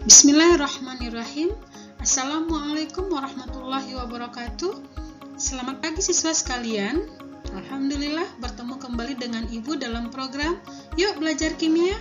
Bismillahirrahmanirrahim. Assalamualaikum warahmatullahi wabarakatuh. Selamat pagi siswa sekalian. Alhamdulillah bertemu kembali dengan Ibu dalam program Yuk Belajar Kimia.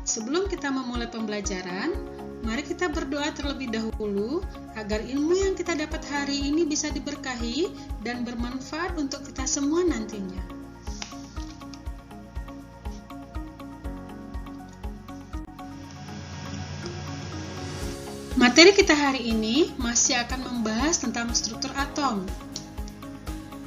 Sebelum kita memulai pembelajaran, mari kita berdoa terlebih dahulu agar ilmu yang kita dapat hari ini bisa diberkahi dan bermanfaat untuk kita semua nantinya. Materi kita hari ini masih akan membahas tentang struktur atom.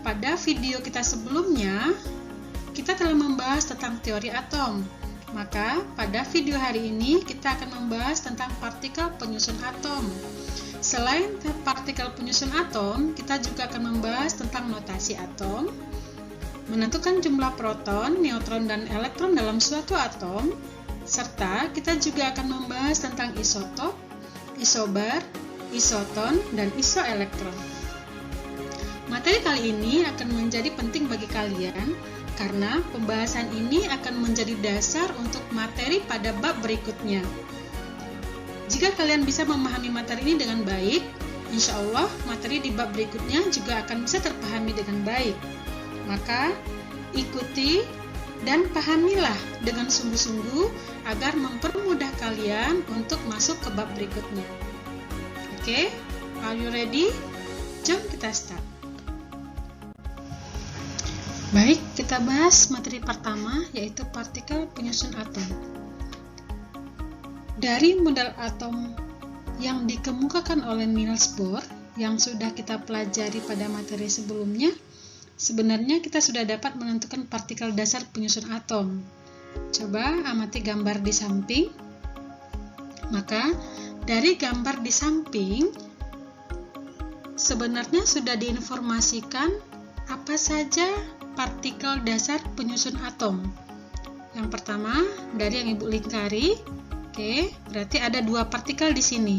Pada video kita sebelumnya, kita telah membahas tentang teori atom. Maka, pada video hari ini kita akan membahas tentang partikel penyusun atom. Selain partikel penyusun atom, kita juga akan membahas tentang notasi atom, menentukan jumlah proton, neutron, dan elektron dalam suatu atom, serta kita juga akan membahas tentang isotop, isobar, isoton, dan isoelektron. Materi kali ini akan menjadi penting bagi kalian karena pembahasan ini akan menjadi dasar untuk materi pada bab berikutnya. Jika kalian bisa memahami materi ini dengan baik, insya Allah materi di bab berikutnya juga akan bisa terpahami dengan baik. Maka, ikuti dan pahamilah dengan sungguh-sungguh agar mempermudah kalian untuk masuk ke bab berikutnya. Oke, are you ready? Jom kita start. Baik, kita bahas materi pertama yaitu partikel penyusun atom. Dari model atom yang dikemukakan oleh Niels Bohr yang sudah kita pelajari pada materi sebelumnya, sebenarnya kita sudah dapat menentukan partikel dasar penyusun atom. Coba amati gambar di samping. Maka, dari gambar di samping, sebenarnya sudah diinformasikan apa saja partikel dasar penyusun atom. Yang pertama, dari yang Ibu lingkari. Oke, berarti ada dua partikel di sini.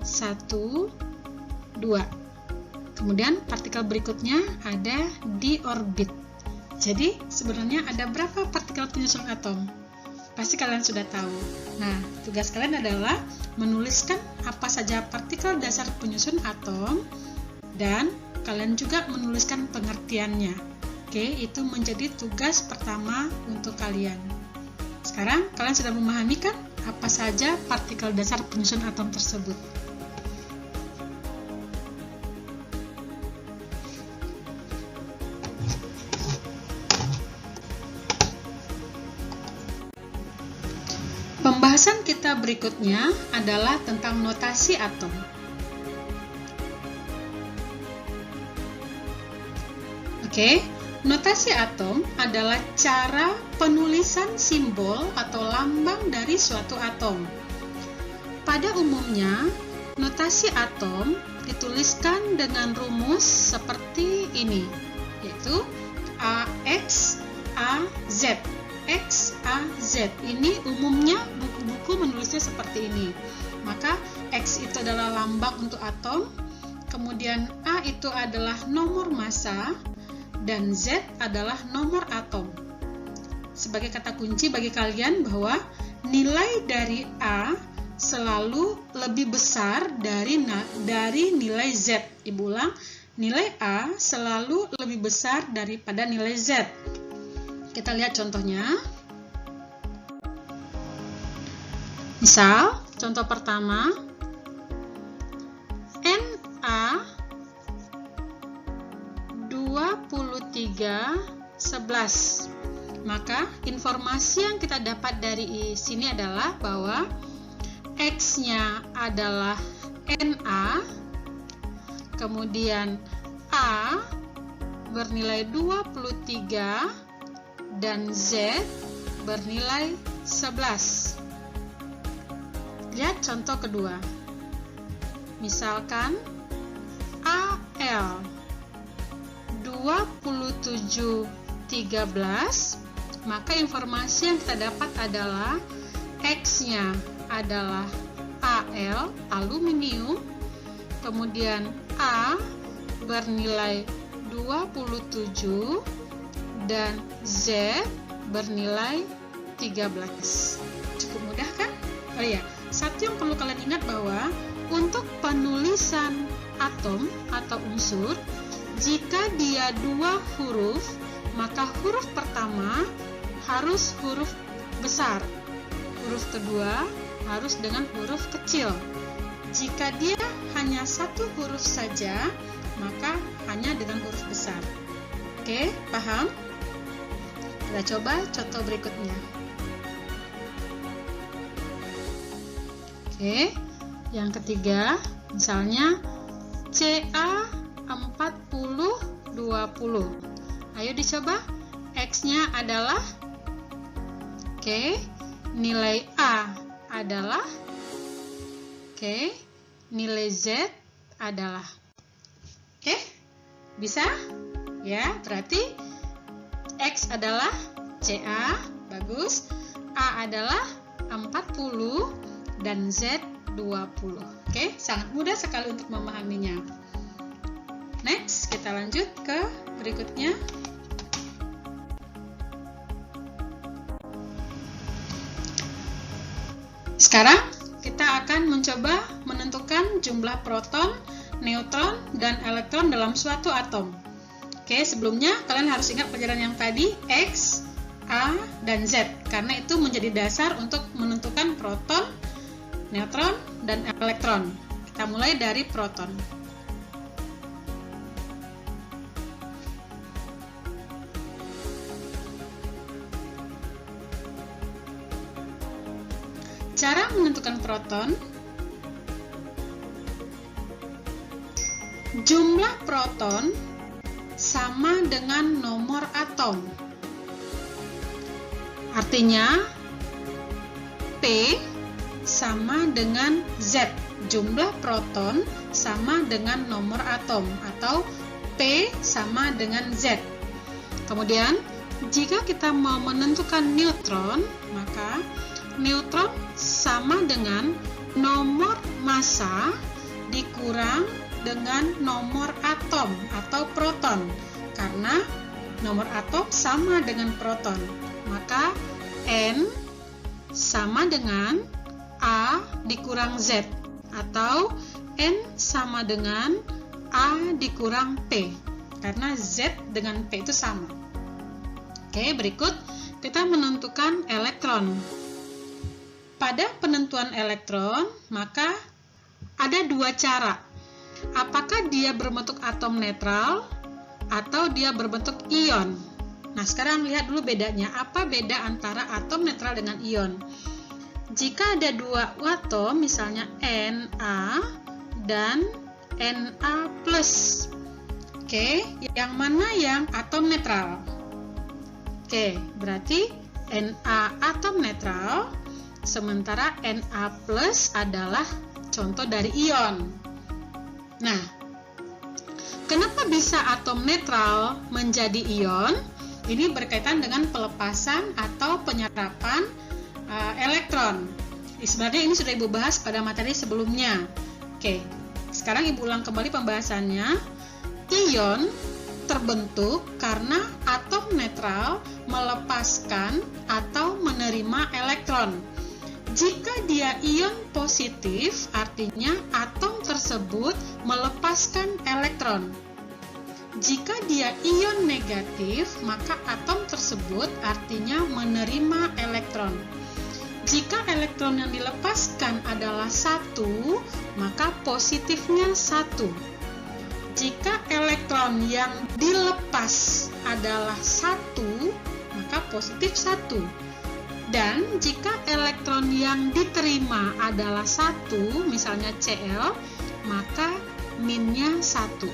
1, 2. Kemudian partikel berikutnya ada di orbit. Jadi sebenarnya ada berapa partikel penyusun atom? Pasti kalian sudah tahu. Nah, tugas kalian adalah menuliskan apa saja partikel dasar penyusun atom dan kalian juga menuliskan pengertiannya. Oke, itu menjadi tugas pertama untuk kalian. Sekarang kalian sudah memahami kan apa saja partikel dasar penyusun atom tersebut? Pembahasan kita berikutnya adalah tentang notasi atom. Oke, notasi atom adalah cara penulisan simbol atau lambang dari suatu atom. Pada umumnya, notasi atom dituliskan dengan rumus seperti ini, yaitu AX, AZ. X, A, Z. Ini umumnya buku-buku menulisnya seperti ini. Maka X itu adalah lambang untuk atom, kemudian A itu adalah nomor massa, dan Z adalah nomor atom. Sebagai kata kunci bagi kalian bahwa nilai dari A selalu lebih besar dari nilai Z. Ibu ulang, nilai A selalu lebih besar daripada nilai Z. Kita lihat contohnya. Misal, contoh pertama, Na 2311. Maka, informasi yang kita dapat dari sini adalah bahwa X-nya adalah Na, kemudian A bernilai 23, dan Z bernilai 11. Lihat contoh kedua. Misalkan AL 2713, maka informasi yang kita dapat adalah X-nya adalah Al, aluminium, kemudian A bernilai 27, dan Z bernilai 13. Cukup mudah kan? Oh iya, satu yang perlu kalian ingat bahwa untuk penulisan atom atau unsur, jika dia dua huruf, maka huruf pertama harus huruf besar, huruf kedua harus dengan huruf kecil. Jika dia hanya satu huruf saja, maka hanya dengan huruf besar. Oke, paham? Kita coba contoh berikutnya. Oke, yang ketiga, misalnya CA4020. Ayo dicoba. X-nya adalah, oke, nilai A adalah, oke, nilai Z adalah. Oke, bisa? Ya, berarti X adalah CA, bagus. A adalah 40 dan Z 20. Oke, sangat mudah sekali untuk memahaminya. Next, kita lanjut ke berikutnya. Sekarang kita akan mencoba menentukan jumlah proton, neutron, dan elektron dalam suatu atom. Oke, sebelumnya kalian harus ingat pelajaran yang tadi, X, A, dan Z, karena itu menjadi dasar untuk menentukan proton, neutron, dan elektron. Kita mulai dari proton. Cara menentukan proton, jumlah proton sama dengan nomor atom. Artinya P sama dengan Z. Jumlah proton sama dengan nomor atom, atau P sama dengan Z. Kemudian, jika kita mau menentukan neutron, maka neutron sama dengan nomor massa dikurang dengan nomor atom atau proton, karena nomor atom sama dengan proton, maka N sama dengan A dikurang Z, atau N sama dengan A dikurang P, karena Z dengan P itu sama. Oke, berikut kita menentukan elektron. Pada penentuan elektron, maka ada dua cara. Apakah dia berbentuk atom netral atau dia berbentuk ion? Nah, sekarang lihat dulu bedanya. Apa beda antara atom netral dengan ion? Jika ada dua atom, misalnya Na dan Na+. Oke, yang mana yang atom netral? Oke, berarti Na atom netral, sementara Na+ adalah contoh dari ion. Nah, kenapa bisa atom netral menjadi ion? Ini berkaitan dengan pelepasan atau penyerapan elektron. Sebenarnya ini sudah Ibu bahas pada materi sebelumnya. Oke, sekarang Ibu ulang kembali pembahasannya. Ion terbentuk karena atom netral melepaskan atau menerima elektron. Jika dia ion positif, artinya atom tersebut melepaskan elektron. Jika dia ion negatif, maka atom tersebut artinya menerima elektron. Jika elektron yang dilepaskan adalah 1, maka positifnya 1. Jika elektron yang dilepas adalah 1, maka positif 1. Dan jika elektron yang diterima adalah 1, misalnya Cl, maka minnya 1.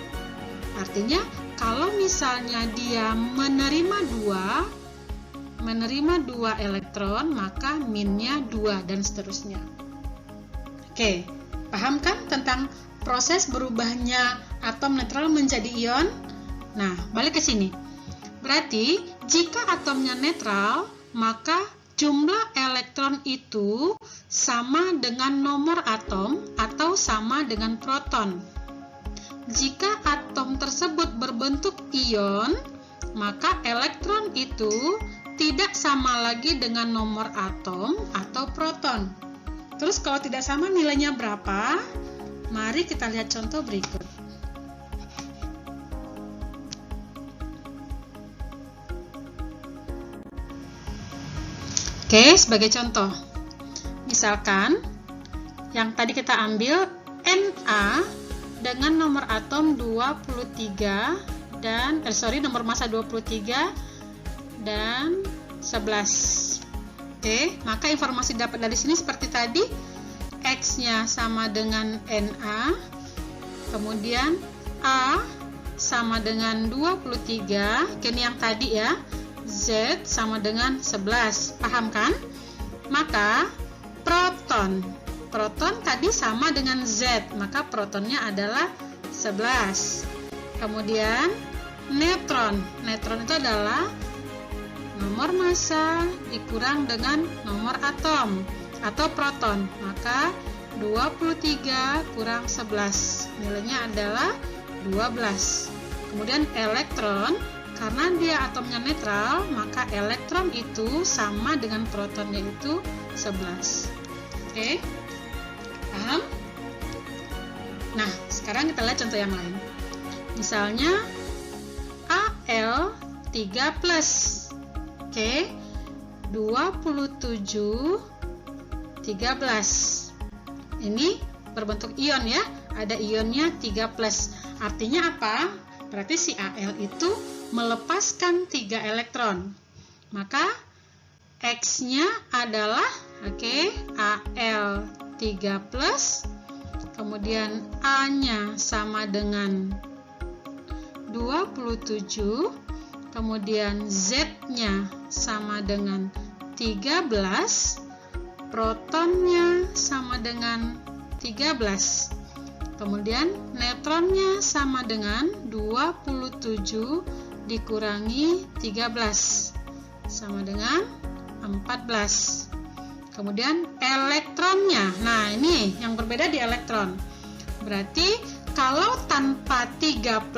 Artinya, kalau misalnya dia menerima 2 elektron, maka minnya 2, dan seterusnya. Oke, paham kan tentang proses berubahnya atom netral menjadi ion? Nah, balik ke sini. Berarti, jika atomnya netral, maka jumlah elektron itu sama dengan nomor atom atau sama dengan proton. Jika atom tersebut berbentuk ion, maka elektron itu tidak sama lagi dengan nomor atom atau proton. Terus kalau tidak sama nilainya berapa? Mari kita lihat contoh berikut. Oke, sebagai contoh, misalkan yang tadi kita ambil Na dengan nomor atom 23 dan nomor massa 23 dan 11. Oke, maka informasi dapat dari sini seperti tadi, X-nya sama dengan Na, kemudian A sama dengan 23, ini yang tadi ya, Z sama dengan 11, paham kan? Maka proton tadi sama dengan Z, maka protonnya adalah 11. Kemudian neutron itu adalah nomor massa dikurang dengan nomor atom atau proton, maka 23 kurang 11, nilainya adalah 12. Kemudian elektron, karena dia atomnya netral, maka elektron itu sama dengan protonnya itu 11. Oke, paham? Nah, sekarang kita lihat contoh yang lain. Misalnya Al3+. Oke, 2713. Ini berbentuk ion ya, ada ionnya 3+. Artinya apa? Berarti si Al itu melepaskan 3 elektron. Maka X-nya adalah Al3+, kemudian A-nya sama dengan 27, kemudian Z-nya sama dengan 13, protonnya sama dengan 13. Kemudian neutronnya sama dengan 27 dikurangi 13 sama dengan 14. Kemudian elektronnya, nah ini yang berbeda di elektron. Berarti kalau tanpa 3+,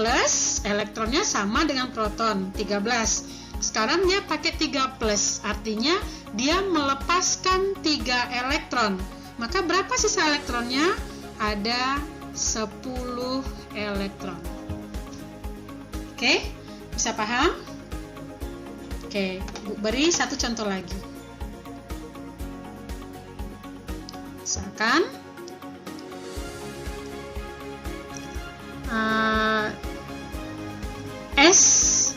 elektronnya sama dengan proton 13. Sekarang dia pakai 3+, artinya dia melepaskan 3 elektron. Maka berapa sisa elektronnya? Ada 10 elektron. Oke, bisa paham? Oke, Bu beri satu contoh lagi. Misalkan S2-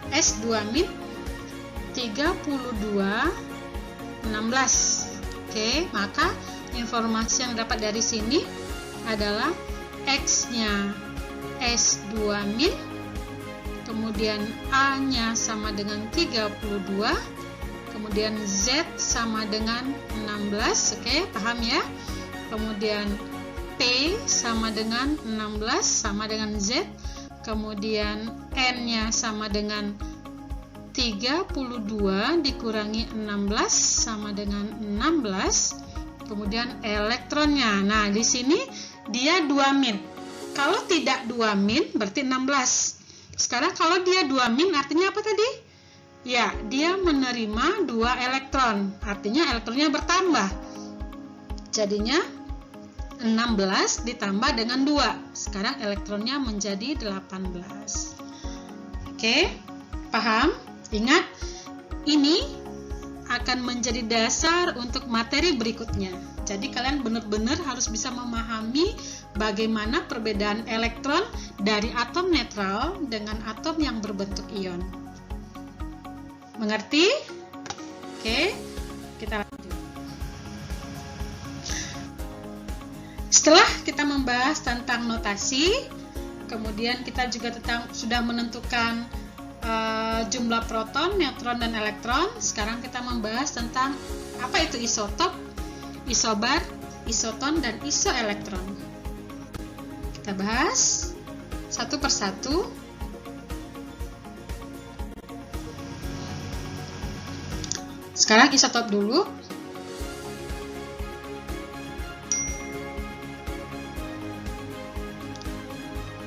3216. Oke, maka informasi yang dapat dari sini adalah X-nya S2-, kemudian A-nya sama dengan 32, kemudian Z sama dengan 16. Oke, paham ya? Kemudian P sama dengan 16 sama dengan Z, kemudian N-nya sama dengan 32 dikurangi 16 sama dengan 16. Kemudian elektronnya. Nah, di sini dia 2-. Kalau tidak 2- berarti 16. Sekarang kalau dia 2- artinya apa tadi? Ya, dia menerima 2 elektron. Artinya elektronnya bertambah. Jadinya 16 ditambah dengan 2. Sekarang elektronnya menjadi 18. Oke, paham? Ingat, ini akan menjadi dasar untuk materi berikutnya. Jadi kalian benar-benar harus bisa memahami bagaimana perbedaan elektron dari atom netral dengan atom yang berbentuk ion. Mengerti? Oke, kita lanjut. Setelah kita membahas tentang notasi, kemudian kita juga sudah menentukan jumlah proton, neutron, dan elektron. Sekarang kita membahas tentang apa itu isotop, isobar, isoton, dan isoelektron. Kita bahas satu persatu. Sekarang isotop dulu.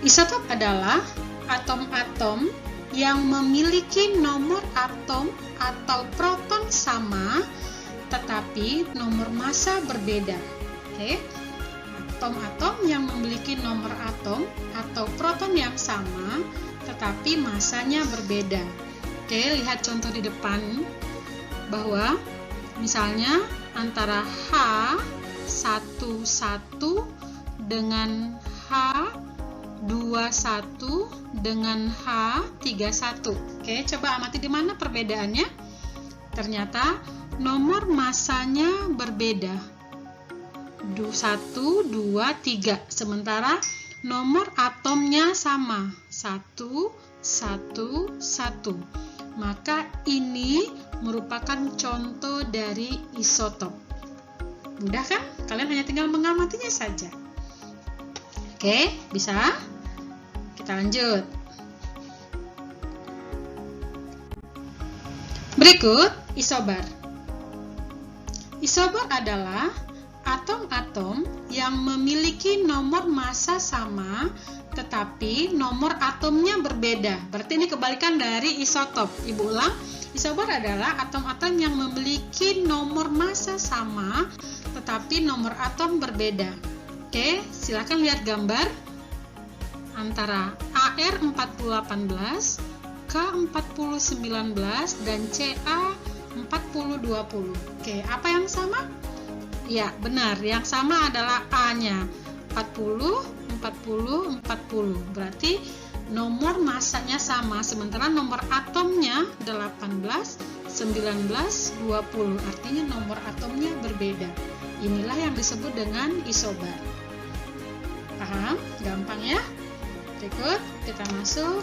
Isotop adalah atom-atom yang memiliki nomor atom atau proton sama, tetapi nomor massa berbeda. Oke. Atom-atom yang memiliki nomor atom atau proton yang sama tetapi massanya berbeda. Oke, lihat contoh di depan bahwa misalnya antara H11 dengan H21 dengan H31. Oke, coba amati di mana perbedaannya. Ternyata nomor massanya berbeda. 1, 2, 3. Sementara nomor atomnya sama. 1, 1, 1. Maka ini merupakan contoh dari isotop. Mudah kan? Kalian hanya tinggal mengamatinya saja. Oke, bisa? Kita lanjut. Berikut isobar. Isobar adalah atom-atom yang memiliki nomor massa sama tetapi nomor atomnya berbeda. Berarti ini kebalikan dari isotop. Ibu ulang, isobar adalah atom-atom yang memiliki nomor massa sama tetapi nomor atom berbeda. Oke, silakan lihat gambar antara AR4018, K4019 dan CA4020. Oke, apa yang sama? Ya, benar. Yang sama adalah A-nya 40, 40, 40. Berarti nomor massanya sama, sementara nomor atomnya 18, 19, 20. Artinya nomor atomnya berbeda. Inilah yang disebut dengan isobar. Paham? Gampang ya? Berikut kita masuk.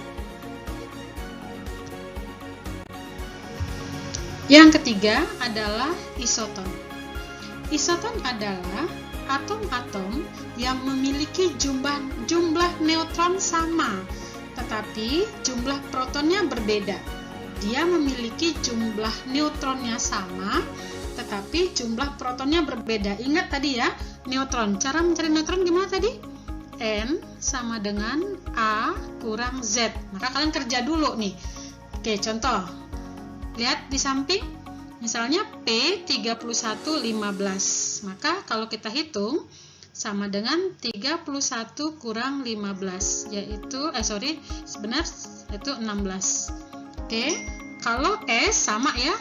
Yang ketiga adalah isoton. Isoton adalah atom-atom yang memiliki jumlah neutron sama, tetapi jumlah protonnya berbeda. Dia memiliki jumlah neutronnya sama, tetapi jumlah protonnya berbeda. Ingat tadi ya, neutron. Cara mencari neutron gimana tadi? N sama dengan A kurang Z. Maka kalian kerja dulu nih. Oke, contoh. Lihat di samping. Misalnya P3115, maka kalau kita hitung sama dengan 31 kurang 15, yaitu itu 16. Oke, kalau S sama ya,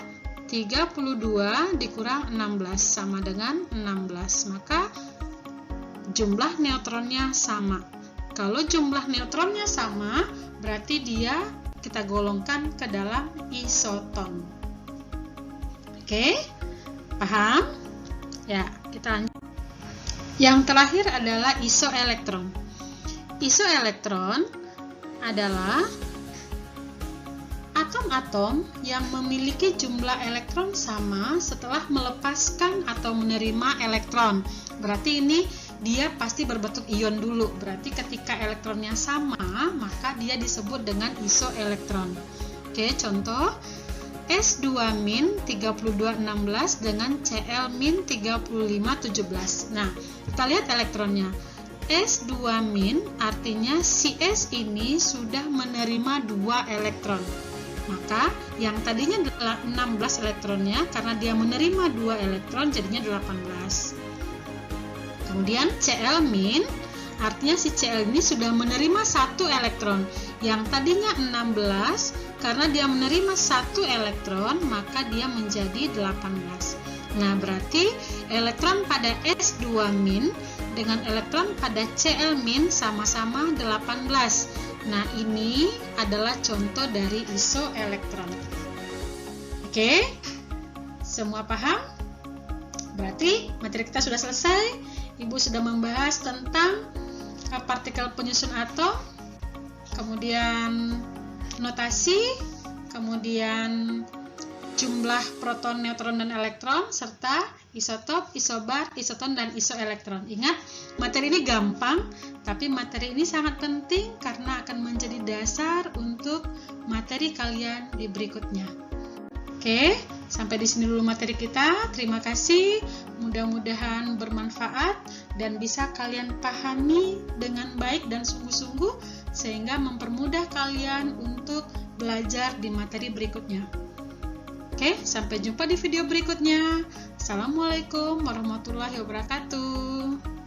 32 dikurang 16 sama dengan 16, maka jumlah neutronnya sama. Kalau jumlah neutronnya sama, berarti dia kita golongkan ke dalam isoton. Oke, paham? Ya, kita lanjut. Yang terakhir adalah isoelektron. Isoelektron adalah atom-atom yang memiliki jumlah elektron sama setelah melepaskan atau menerima elektron. Berarti ini dia pasti berbentuk ion dulu. Berarti ketika elektronnya sama, maka dia disebut dengan isoelektron. Oke, contoh S2-3216 dengan Cl-3517. Nah, kita lihat elektronnya. S2- artinya si S ini sudah menerima 2 elektron. Maka yang tadinya 16 elektronnya, karena dia menerima 2 elektron jadinya 18. Kemudian Cl- artinya si Cl ini sudah menerima 1 elektron. Yang tadinya 16, karena dia menerima 1 elektron, maka dia menjadi 18. Nah, berarti elektron pada S2- dengan elektron pada Cl- sama-sama 18. Nah, ini adalah contoh dari isoelektron. Oke? Semua paham? Berarti materi kita sudah selesai. Ibu sudah membahas tentang partikel penyusun atom, kemudian notasi, kemudian jumlah proton, neutron, dan elektron, serta isotop, isobar, isoton, dan isoelektron. Ingat, materi ini gampang, tapi materi ini sangat penting karena akan menjadi dasar untuk materi kalian di berikutnya. Oke, sampai di sini dulu materi kita. Terima kasih, mudah-mudahan bermanfaat dan bisa kalian pahami dengan baik dan sungguh-sungguh sehingga mempermudah kalian untuk belajar di materi berikutnya. Oke, sampai jumpa di video berikutnya. Wassalamualaikum warahmatullahi wabarakatuh.